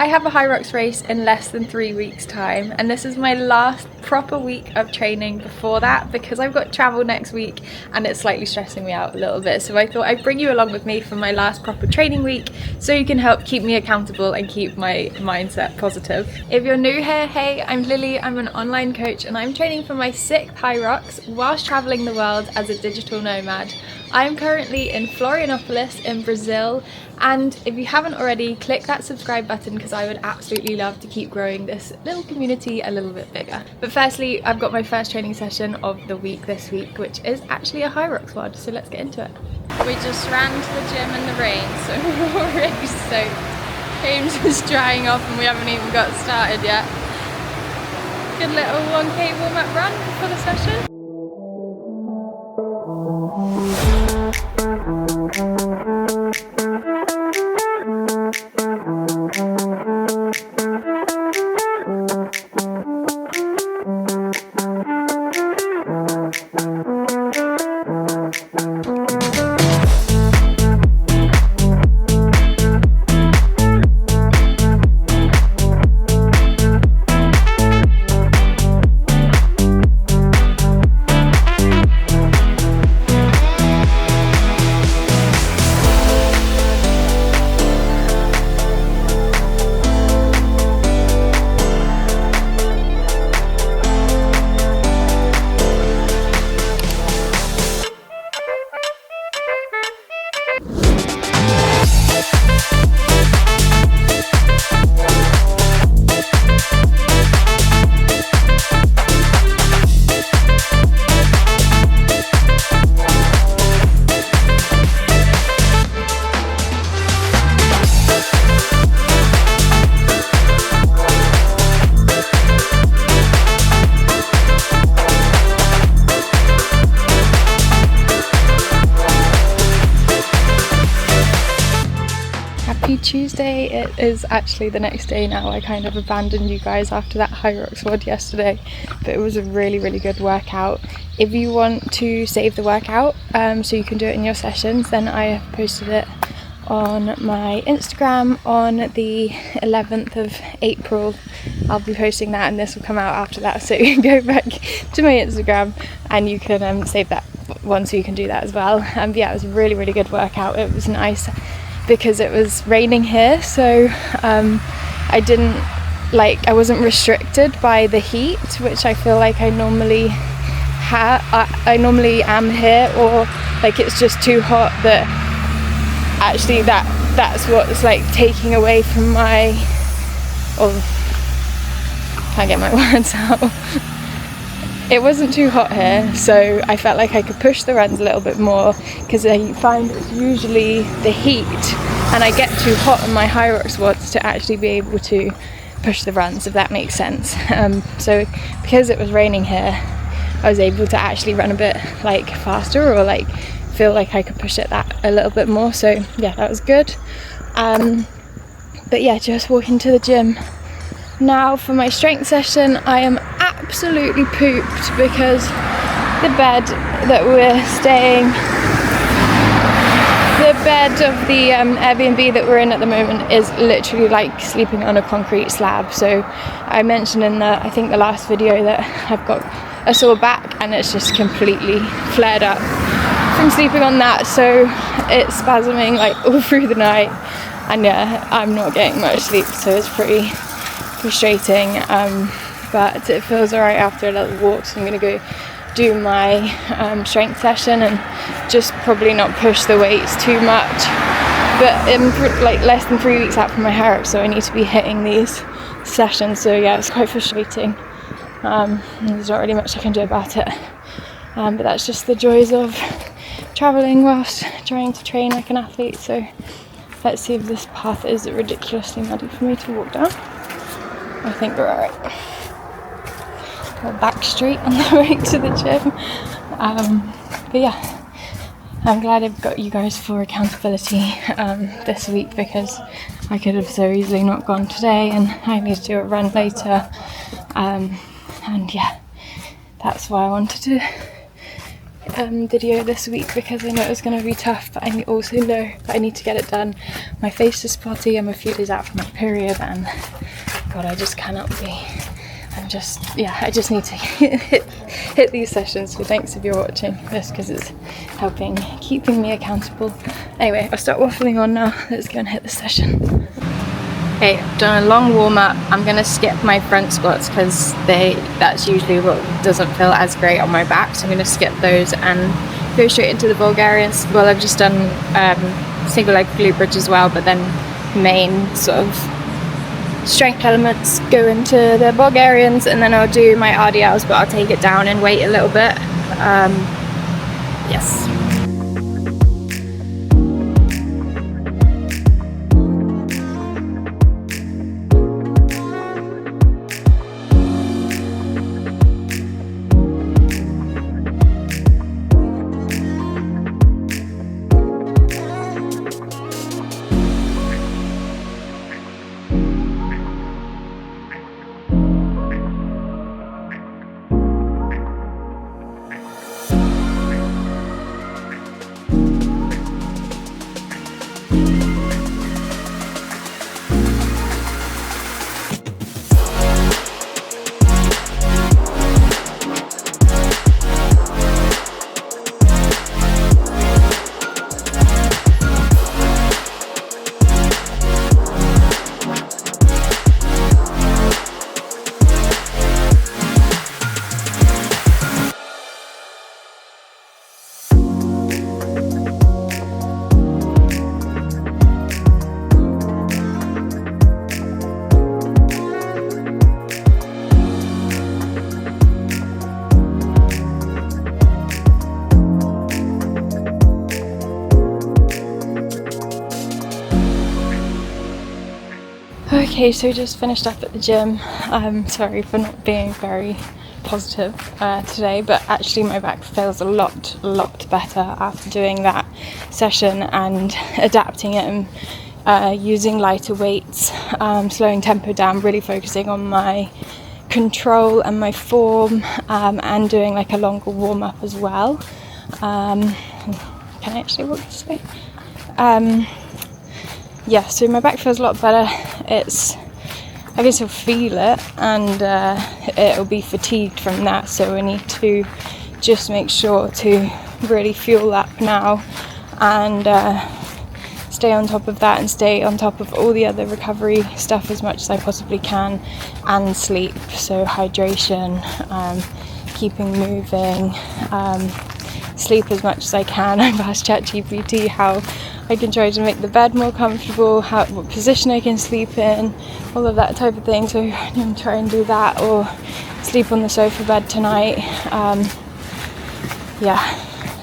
I have a Hyrox race in less than 3 weeks time, and this is my last proper week of training before that because I've got travel next week and it's slightly stressing me out a little bit. So I thought I'd bring you along with me for my last proper training week so you can help keep me accountable and keep my mindset positive. If you're new here, hey, I'm Lily, I'm an online coach and I'm training for my 6th Hyrox whilst traveling the world as a digital nomad. I'm currently in Florianopolis in Brazil, and if you haven't already, click that subscribe button because I would absolutely love to keep growing this little community a little bit bigger. But firstly, I've got my first training session of the week this week, which is actually a Hyrox WOD, so let's get into it. We just ran to the gym in the rain, so we're already soaked. James is drying off and we haven't even got started yet. Good little 1k warm-up run for the session. Tuesday. It is actually the next day now. I kind of abandoned you guys after that Hyrox WOD yesterday, but it was a really good workout. If you want to save the workout so you can do it in your sessions, then I have posted it on my Instagram on the 11th of April. I'll be posting that and this will come out after that, so you can go back to my Instagram and you can save that one so you can do that as well. But yeah, it was a really good workout. It was nice because it was raining here, so I wasn't restricted by the heat, which I feel like I normally am here, or like it's just too hot that actually that's what's like taking away from my can't get my words out. It wasn't too hot here, so I felt like I could push the runs a little bit more because I find it's usually the heat and I get too hot on my Hyrox WODs to actually be able to push the runs, if that makes sense. So because it was raining here, I was able to actually run a bit like faster, or like feel like I could push it that a little bit more. So yeah, that was good. But yeah, just walking to the gym now for my strength session. I am absolutely pooped because the bed that we're staying, the bed of the Airbnb that we're in at the moment is literally like sleeping on a concrete slab. So I mentioned in I think the last video that I've got a sore back and it's just completely flared up from sleeping on that, so it's spasming like all through the night, and yeah, I'm not getting much sleep, so it's pretty frustrating, but it feels alright after a little walk. So I'm going to go do my strength session and just probably not push the weights too much, but I'm like less than 3 weeks out from my Hyrox, so I need to be hitting these sessions. So yeah, it's quite frustrating. There's not really much I can do about it, but that's just the joys of travelling whilst trying to train like an athlete. So let's see if this path is ridiculously muddy for me to walk down. I think we're alright. A back street on the way to the gym. But yeah, I'm glad I've got you guys for accountability this week, because I could have so easily not gone today and I need to do a run later. And yeah, that's why I wanted to video this week because I know it's going to be tough, but I also know that I need to get it done. My face is spotty, I'm a few days out from my period, and God, I just cannot be. I just need to hit these sessions. So thanks if you're watching this, because it's keeping me accountable. Anyway, I'll start waffling on now. Let's go and hit the session. Okay, I've done a long warm up. I'm gonna skip my front squats because that's usually what doesn't feel as great on my back. So I'm gonna skip those and go straight into the Bulgarians. Well, I've just done single leg glute bridge as well, but then main sort of strength elements go into the Bulgarians, and then I'll do my RDLs, but I'll take it down in weight a little bit. Yes. Okay, so just finished up at the gym. I'm sorry for not being very positive today, but actually my back feels a lot better after doing that session and adapting it and using lighter weights, slowing tempo down, really focusing on my control and my form, and doing like a longer warm up as well. Can I actually walk this way? Yeah, so my back feels a lot better. I guess you'll feel it, and it'll be fatigued from that, so we need to just make sure to really fuel up now and stay on top of that and stay on top of all the other recovery stuff as much as I possibly can, and sleep, so hydration, keeping moving, sleep as much as I can. I've asked ChatGPT how I can try to make the bed more comfortable, what position I can sleep in, all of that type of thing. So I'm going to try and do that, or sleep on the sofa bed tonight. Yeah,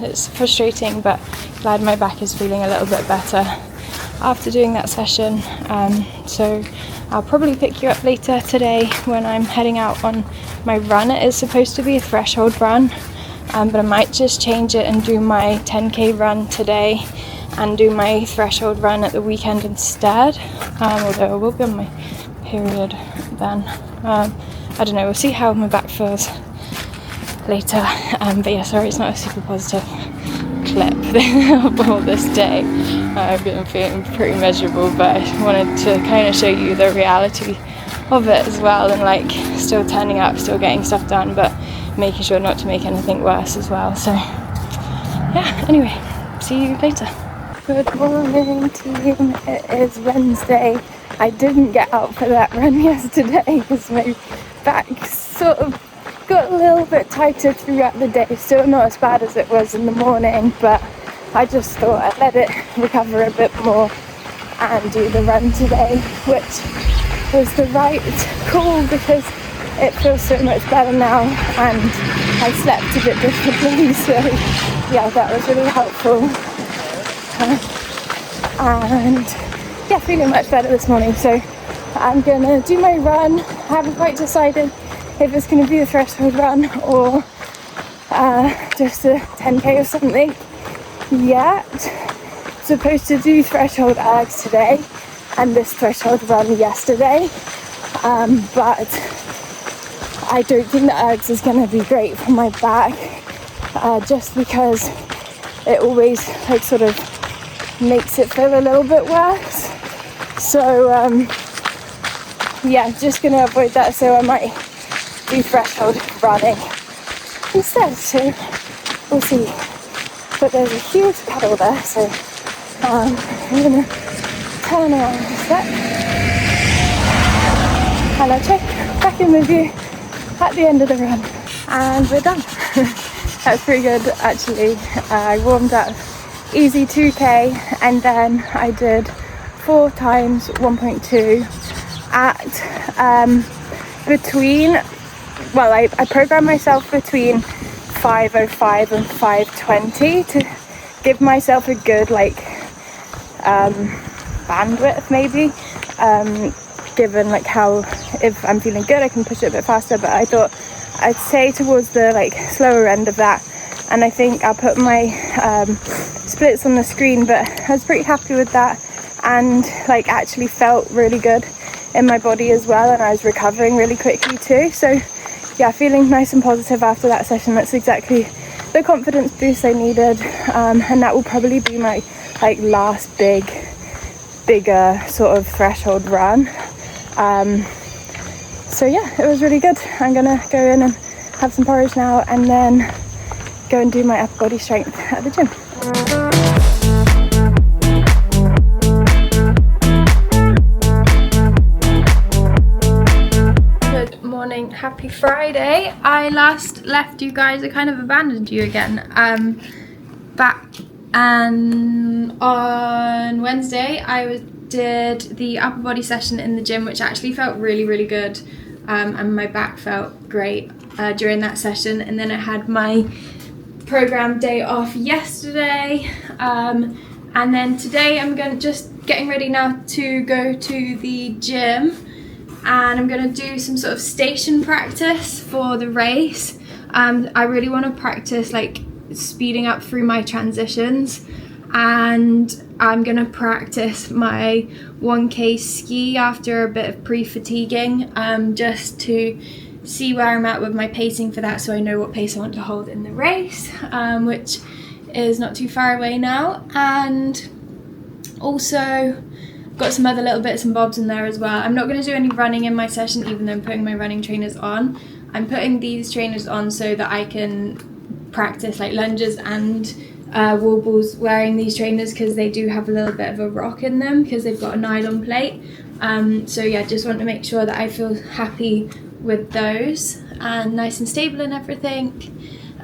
it's frustrating, but glad my back is feeling a little bit better after doing that session. So I'll probably pick you up later today when I'm heading out on my run. It is supposed to be a threshold run, but I might just change it and do my 10k run today and do my threshold run at the weekend instead, although I will be on my period then. I don't know, we'll see how my back feels later, but yeah, sorry it's not a super positive clip of this day. I've been feeling pretty miserable, but I wanted to kind of show you the reality of it as well, and like still turning up, still getting stuff done, but making sure not to make anything worse as well. So yeah, anyway, see you later. Good morning team, it is Wednesday. I didn't get out for that run yesterday because my back sort of got a little bit tighter throughout the day. Still not as bad as it was in the morning, but I just thought I'd let it recover a bit more and do the run today, which was the right call because it feels so much better now and I slept a bit differently, so yeah, that was really helpful. And yeah, feeling much better this morning, so I'm gonna do my run. I haven't quite decided if it's gonna be a threshold run or just a 10k or something yet. Supposed to do threshold ergs today and this threshold run yesterday, but I don't think the ergs is gonna be great for my back. just because it always like sort of makes it feel a little bit worse. So yeah, just gonna avoid that. So I might do threshold running instead, so we'll see. But there's a huge puddle there, so I'm gonna turn around a sec and I'll check back in with you at the end of the run. And we're done. That's pretty good actually. I warmed up easy 2k and then I did 4 times 1.2 at between, well, I programmed myself between 5:05 and 5:20 to give myself a good like bandwidth maybe, given like how, if I'm feeling good I can push it a bit faster, but I thought I'd say towards the like slower end of that. And I think I'll put my splits on the screen, but I was pretty happy with that, and like actually felt really good in my body as well, and I was recovering really quickly too. So yeah, feeling nice and positive after that session. That's exactly the confidence boost I needed, and that will probably be my like last bigger sort of threshold run. So yeah, it was really good. I'm gonna go in and have some porridge now and then go and do my upper body strength at the gym. Good morning, happy Friday. I last left you guys, I kind of abandoned you again. Back and on Wednesday I did the upper body session in the gym, which actually felt really good, and my back felt great during that session. And then I had my program day off yesterday, and then today I'm just getting ready now to go to the gym, and I'm gonna do some sort of station practice for the race. I really want to practice like speeding up through my transitions, and I'm gonna practice my 1k ski after a bit of pre-fatiguing, just to see where I'm at with my pacing for that, so I know what pace I want to hold in the race, which is not too far away now. And also got some other little bits and bobs in there as well. I'm not going to do any running in my session, even though I'm putting my running trainers on. I'm putting these trainers on so that I can practice like lunges and wall balls wearing these trainers, because they do have a little bit of a rock in them because they've got a nylon plate. So yeah, just want to make sure that I feel happy with those and nice and stable and everything.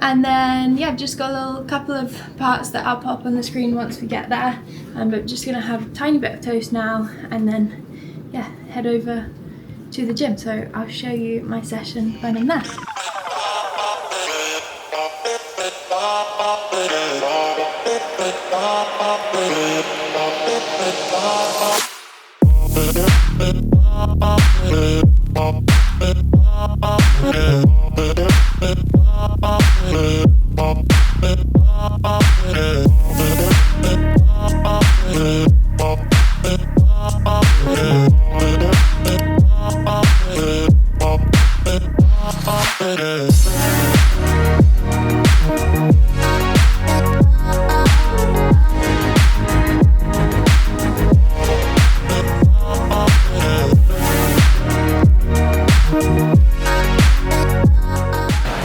And then yeah, I've just got a little couple of parts that I'll pop on the screen once we get there, but just gonna have a tiny bit of toast now and then yeah, head over to the gym. So I'll show you my session when I'm there.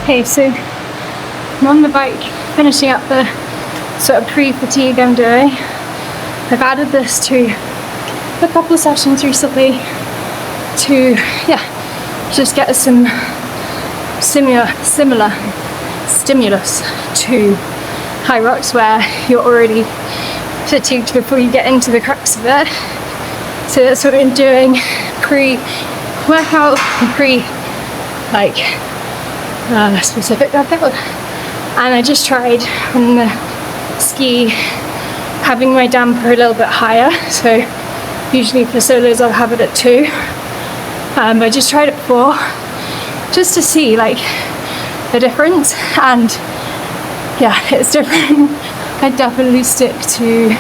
Okay, so I'm on the bike finishing up the sort of pre-fatigue I'm doing. I've added this to a couple of sessions recently to just get some similar stimulus to Hyrox, where you're already fatigued before you get into the crux of it. So that's what I'm doing pre-workout and specific workout. And I just tried on the ski having my damper a little bit higher, so usually for solos I'll have it at 2, I just tried it 4 just to see like the difference, and yeah, it's different. I definitely stick to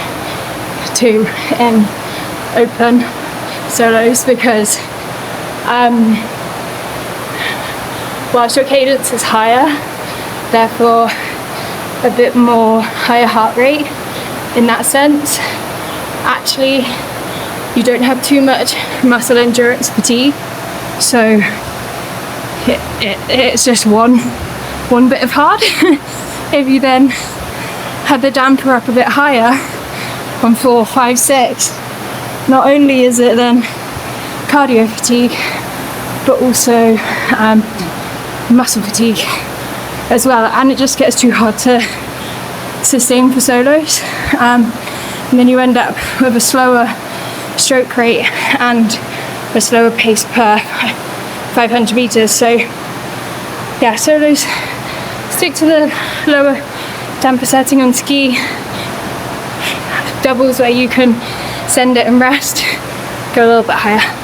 2 in open solos, because whilst your cadence is higher, therefore a bit more higher heart rate in that sense. Actually, you don't have too much muscle endurance fatigue, so it's just one bit of hard. If you then have the damper up a bit higher on 4, 5, 6, not only is it then cardio fatigue, but also muscle fatigue as well, and it just gets too hard to sustain for solos, and then you end up with a slower stroke rate and a slower pace per 500 meters. So yeah, solos, stick to the lower damper setting on ski. Doubles where you can send it and rest, go a little bit higher.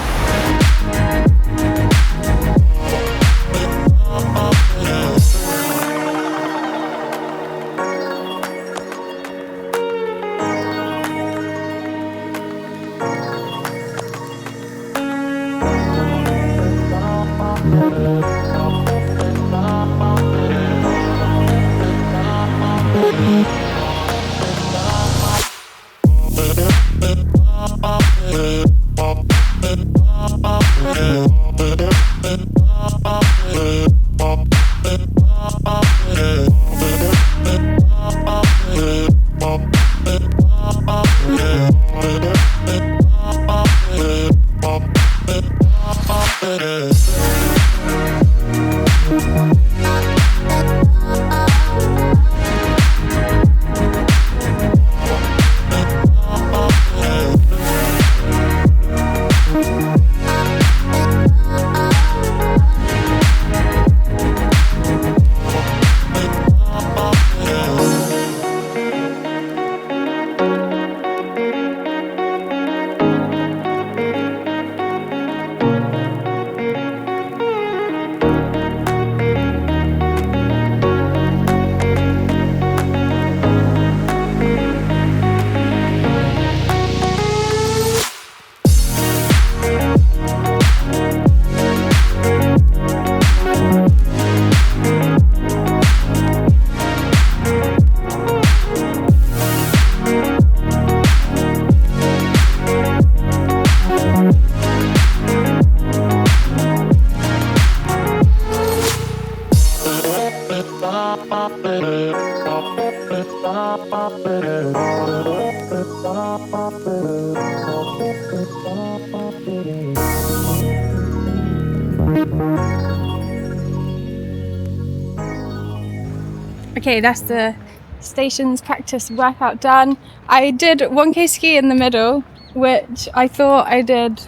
Okay, that's the stations practice workout done. I did 1k ski in the middle, which I thought I did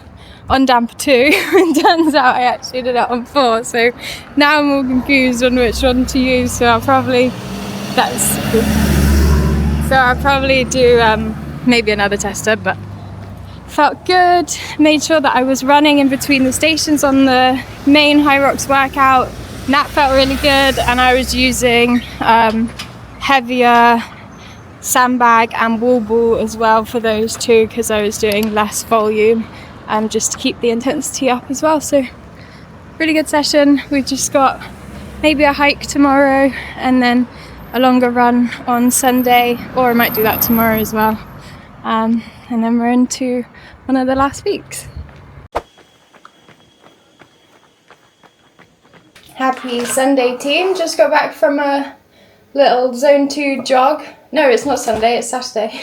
on damper 2, and turns out I actually did it on 4, so now I'm all confused on which one to use, so I'll probably do maybe another tester, but felt good. Made sure that I was running in between the stations on the main Hyrox workout, and that felt really good, and I was using heavier sandbag and wall ball as well for those two, because I was doing less volume, just to keep the intensity up as well. So really good session. We've just got maybe a hike tomorrow and then a longer run on Sunday, or I might do that tomorrow as well, and then we're into one of the last weeks. Happy Sunday team, just got back from a little zone 2 jog. No, it's not Sunday, it's Saturday.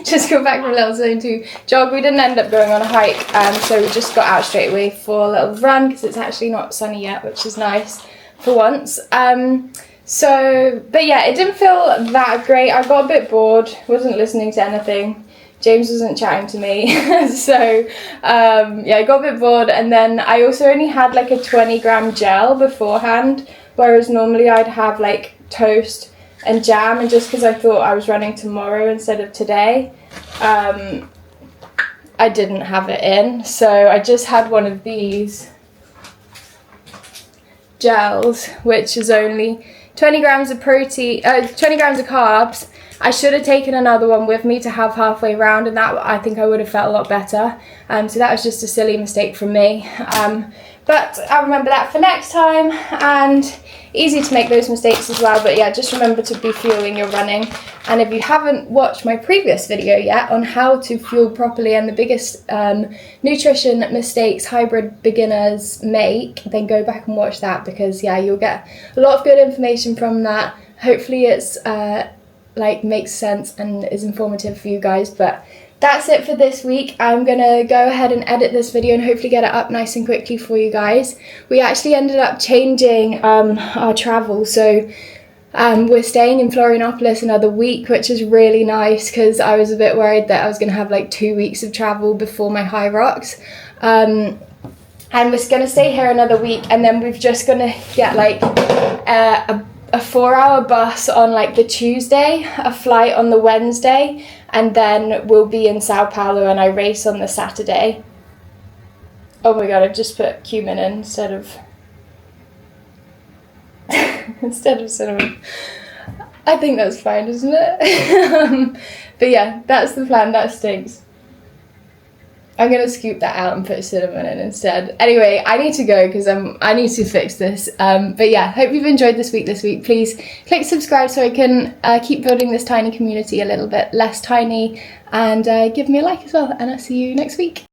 Just got back from a little zone 2 jog. We didn't end up going on a hike, so we just got out straight away for a little run because it's actually not sunny yet, which is nice for once. But yeah, it didn't feel that great. I got a bit bored, wasn't listening to anything. James wasn't chatting to me. So yeah, I got a bit bored, and then I also only had like a 20-gram gel beforehand, whereas normally I'd have like toast and jam, and just because I thought I was running tomorrow instead of today, I didn't have it in, so I just had one of these gels, which is only 20 grams of protein, 20 grams of carbs, I should have taken another one with me to have halfway round, and that I think I would have felt a lot better. So that was just a silly mistake from me. But I'll remember that for next time, and easy to make those mistakes as well. But yeah, just remember to be fueling your running. And if you haven't watched my previous video yet on how to fuel properly and the biggest nutrition mistakes hybrid beginners make, then go back and watch that, because yeah, you'll get a lot of good information from that. Hopefully it's like makes sense and is informative for you guys. But that's it for this week. I'm gonna go ahead and edit this video and hopefully get it up nice and quickly for you guys. We actually ended up changing our travel, so we're staying in Florianopolis another week, which is really nice, because I was a bit worried that I was gonna have like 2 weeks of travel before my Hyrox. And we're gonna stay here another week, and then we're just gonna get like a 4-hour bus on like the Tuesday, a flight on the Wednesday, and then we'll be in São Paulo, and I race on the Saturday. Oh my god, I've just put cumin in instead of cinnamon. I think that's fine, isn't it? But yeah, that's the plan. That stinks. I'm gonna scoop that out and put cinnamon in instead. Anyway, I need to go because I need to fix this. But yeah, hope you've enjoyed this week. Please click subscribe so I can keep building this tiny community a little bit less tiny, and give me a like as well. And I'll see you next week.